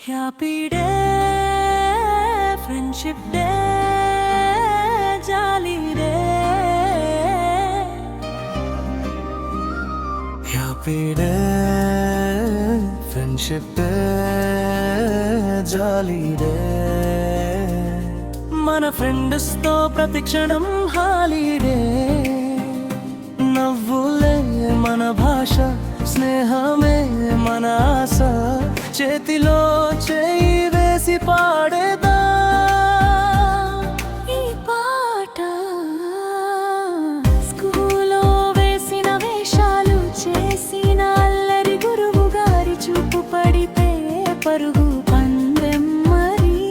happy day friendship day jolly day happy day friendship day jolly day మన friends తో ప్రతి క్షణం holiday నవ్వులే మన భాష స్నేహమే మన ఆశ చేతిలో చేయి వేసి పాడేదా ఈ పాట స్కూల్లో వేసిన వేషాలు చేసిన అల్లరి గురువు గారి చూపు పడితే పరుగు పందెం మరి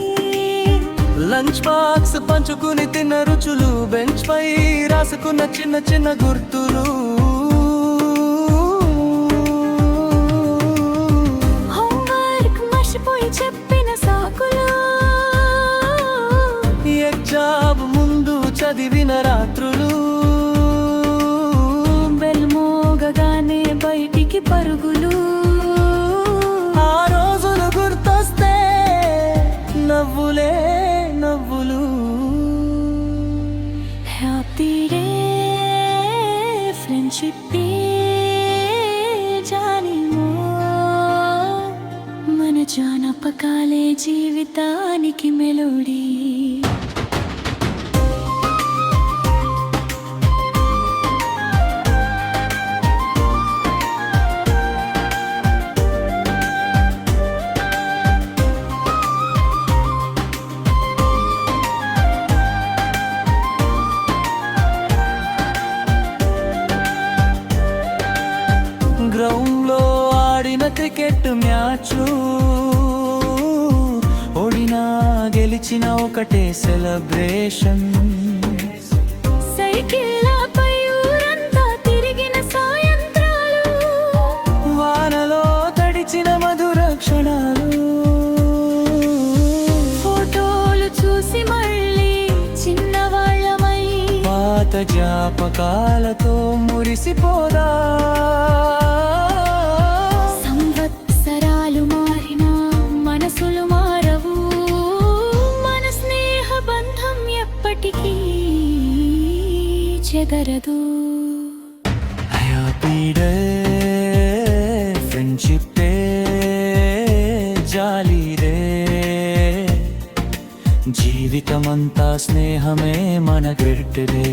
లంచ్ బాక్స్ పంచుకుని తిన్న రుచులు బెంచ్ పై రాసుకున్న చిన్న చిన్న గుర్తులు చెప్పిన సాకులు ఎగ్జామ్ ముందు చదివిన రాత్రులు బెల్ మోగగానే బయటికి పరుగులు ఆ రోజులు గుర్తొస్తే నవ్వులే నవ్వులు హ్యాపీ డే ఫ్రెండ్షిప్ డే జానపకాలే జీవితానికి మెలోడీ గ్రౌండ్లో ఆడిన క్రికెట్ మ్యాచ్ ఓడినా గెలిచిన ఒకటే సెలబ్రేషన్ సైకిళ్ళపై ఊరంతా తిరిగిన సాయంత్రాలు వానలో తడిచిన మధుర క్షణాలు ఫోటోలు చూసి మళ్ళీ చిన్నవాళ్ళమై పాత జ్ఞాపకాలతో మురిసిపోదా సంవత్సరాలు మారినా మనసులు మారవు మన స్నేహ బంధం ఎప్పటికీ చెదరదు happy day friendship day jolly day జీవితమంతా స్నేహమే మన గ్రేట్ డే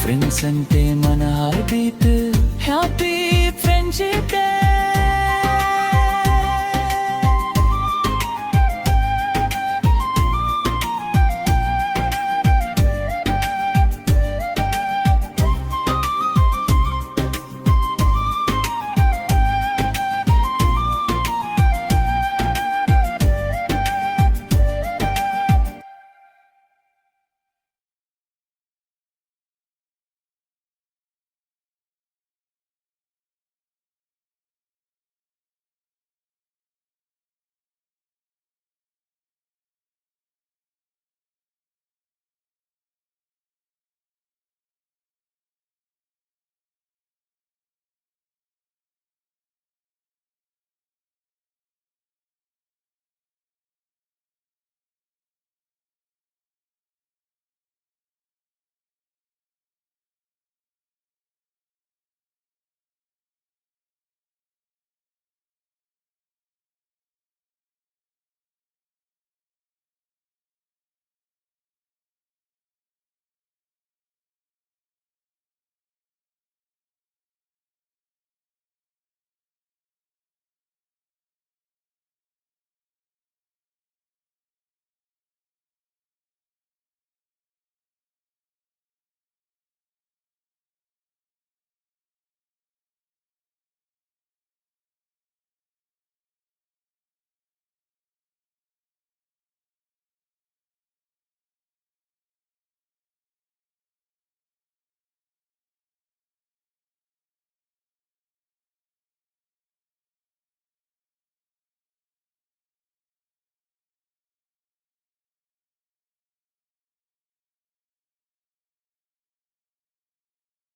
ఫ్రెండ్స్ అంటే మన heart beat happy friendship day